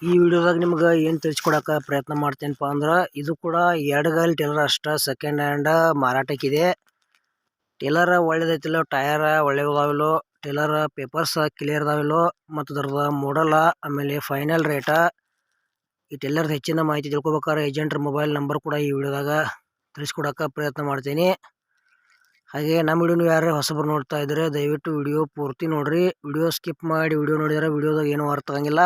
ಈ ವಿಡಿಯೋದಾಗ ನಿಮ್ಗೆ ಏನು ತಿಳಿಸ್ಕೊಡಕ್ಕೆ ಪ್ರಯತ್ನ ಮಾಡ್ತೇನಪ್ಪ ಅಂದ್ರೆ ಇದು ಕೂಡ ಎಡಗಲ್ ಟೇಲರ್ ಅಷ್ಟ ಸೆಕೆಂಡ್ ಹ್ಯಾಂಡ್ ಮಾರಾಟಕ್ಕಿದೆ. ಟೇಲರ್ ಒಳ್ಳೇದೈತಿಲ್ಲೋ, ಟಯರ್ ಒಳ್ಳೆಯದಾವಿಲ್ಲೋ, ಟೇಲರ್ ಪೇಪರ್ಸ್ ಕ್ಲಿಯರ್ ಅದಾವಿಲ್ಲೋ ಮತ್ತು ಅದರದ ಮಾಡಲ್ ಆಮೇಲೆ ಫೈನಲ್ ರೇಟ ಈ ಟೇಲರ್ದ ಹೆಚ್ಚಿನ ಮಾಹಿತಿ ತಿಳ್ಕೊಬೇಕಾದ್ರೆ ಏಜೆಂಟ್ರ ಮೊಬೈಲ್ ನಂಬರ್ ಕೂಡ ಈ ವಿಡಿಯೋದಾಗ ತಿಳಿಸ್ಕೊಡಕ್ಕೆ ಪ್ರಯತ್ನ ಮಾಡ್ತೀನಿ. ಹಾಗೆ ನಮ್ಮ ವಿಡಿಯೋ ನೀವು ಯಾರೇ ಹೊಸಬರು ನೋಡ್ತಾ ಇದ್ರೆ ದಯವಿಟ್ಟು ವಿಡಿಯೋ ಪೂರ್ತಿ ನೋಡ್ರಿ. ವಿಡಿಯೋ ಸ್ಕಿಪ್ ಮಾಡಿ ವಿಡಿಯೋ ನೋಡಿದ್ರೆ ವಿಡಿಯೋದಾಗ ಏನೂ ಅರ್ಥ ಆಗಂಗಿಲ್ಲ.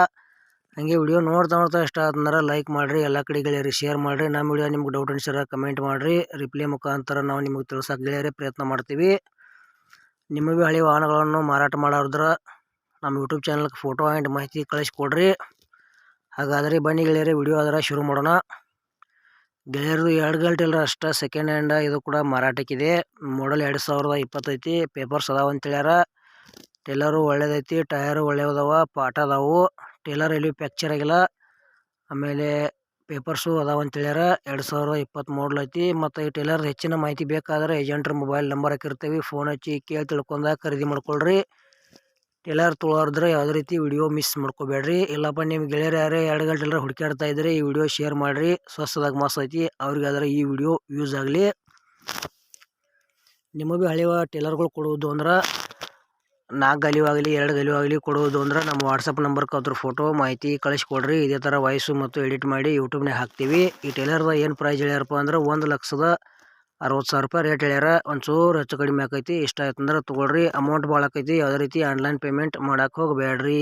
ಹಾಗೆ ವಿಡಿಯೋ ನೋಡ್ತಾ ಇಷ್ಟ ಆದ್ರೆ ಲೈಕ್ ಮಾಡಿರಿ, ಎಲ್ಲ ಕಡೆ ಗೆಳೆಯರಿ ಶೇರ್ ಮಾಡಿರಿ. ನಮ್ಮ ವಿಡಿಯೋ ನಿಮ್ಗೆ ಡೌಟ್ ಅನ್ಸಿದ್ರೆ ಕಮೆಂಟ್ ಮಾಡಿರಿ. ರಿಪ್ಲೈ ಮುಖಾಂತರ ನಾವು ನಿಮಗೆ ತಿಳ್ಸೋಕೆ ಗೆಳೆಯರಿ ಪ್ರಯತ್ನ ಮಾಡ್ತೀವಿ. ನಿಮ್ಮ ಹಳೆ ವಾಹನಗಳನ್ನು ಮಾರಾಟ ಮಾಡೋದ್ರ ನಮ್ಮ ಯೂಟ್ಯೂಬ್ ಚಾನಲ್ಗೆ ಫೋಟೋ ಆ್ಯಂಡ್ ಮಾಹಿತಿ ಕಳಿಸ್ಕೊಡ್ರಿ. ಹಾಗಾದರೆ ಬನ್ನಿ ಗೆಳೆಯರಿ ವಿಡಿಯೋ ಅದರ ಶುರು ಮಾಡೋಣ. ಗೆಳೆಯರದು ಎಡಗಲ್ ಟೇಲರ್ ಅಷ್ಟ ಸೆಕೆಂಡ್ ಹ್ಯಾಂಡ್ ಇದು ಕೂಡ ಮಾರಾಟಕ್ಕಿದೆ. ಮಾಡಲ್ 2020 ಐತಿ. ಪೇಪರ್ಸ್ ಅದಾವ ಅಂತೇಳ್ಯಾರ. ಟೇಲರು ಒಳ್ಳೇದೈತಿ, ಟಯರು ಒಳ್ಳೆಯದಾವ, ಪಾಠ ಅದಾವು. ಟೇಲರ್ ಎಲ್ಲಿ ಫ್ಯಾಕ್ಚರ್ ಆಗಿಲ್ಲ. ಆಮೇಲೆ ಪೇಪರ್ಸು ಅದಾವ ಅಂತೇಳ್ಯಾರ. 2020 ಮಾಡಲ್ ಐತಿ. ಮತ್ತು ಈ ಟೇಲರ್ ಹೆಚ್ಚಿನ ಮಾಹಿತಿ ಬೇಕಾದ್ರೆ ಏಜೆಂಟ್ರ ಮೊಬೈಲ್ ನಂಬರ್ ಹಾಕಿರ್ತೀವಿ, ಫೋನ್ ಹಚ್ಚಿ ಕೇಳಿ ತಿಳ್ಕೊಂಡ ಖರೀದಿ ಮಾಡ್ಕೊಳ್ರಿ. ಟೇಲರ್ ತೊಗೊಳೋದ್ರೆ ಯಾವುದೇ ರೀತಿ ವಿಡಿಯೋ ಮಿಸ್ ಮಾಡ್ಕೋಬೇಡ್ರಿ. ಇಲ್ಲಪ್ಪ ನಿಮ್ಮ ಗೆಳೆಯರು ಯಾರೇ ಎಡಗಲ್ ಟೇಲರ್ ಹುಡುಕಾಡ್ತಾ ಇದ್ರೆ ಈ ವಿಡಿಯೋ ಶೇರ್ ಮಾಡಿರಿ. ಸ್ವಸ್ಥದಾಗ ಮಸ್ತ್ ಐತಿ, ಅವ್ರಿಗಾದ್ರೆ ಈ ವಿಡಿಯೋ ಯೂಸ್ ಆಗಲಿ. ನಿಮಗೆ ಹಳೆಯ ಟೇಲರ್ಗಳು ಕೊಡುವುದು ಅಂದ್ರೆ 4 ಗಾಲಿಯೂ ಆಗಲಿ 2 ಗಾಲಿಯೂ ಆಗಲಿ ಕೊಡುವುದು ಅಂದ್ರೆ ನಮ್ಮ ವಾಟ್ಸಪ್ ನಂಬರ್ಗೆ ಅದ್ರ ಫೋಟೋ ಮಾಹಿತಿ ಕಳಿಸ್ಕೊಡ್ರಿ. ಇದೇ ಥರ ವಾಯ್ಸು ಮತ್ತು ಎಡಿಟ್ ಮಾಡಿ ಯೂಟ್ಯೂಬ್ನಾಗ ಹಾಕ್ತೀವಿ. ಈ ಟೇಲರ್ದ ಏನು ಪ್ರೈಸ್ ಹೇಳ್ಯಾರಪ್ಪ ಅಂದ್ರೆ 1,60,60,000 ರೇಟ್ ಹೇಳ್ಯಾರ. ಒಂಚೂರು ಹೆಚ್ಚು ಕಡಿಮೆ ಆಕೈತಿ. ಇಷ್ಟ ಆಯ್ತು ಅಂದ್ರೆ ತೊಗೊಳ್ರಿ. ಅಮೌಂಟ್ ಭಾಳ ಆಕೈತಿ. ಯಾವುದೇ ರೀತಿ ಆನ್ಲೈನ್ ಪೇಮೆಂಟ್ ಮಾಡೋಕೆ ಹೋಗಬೇಡ್ರಿ.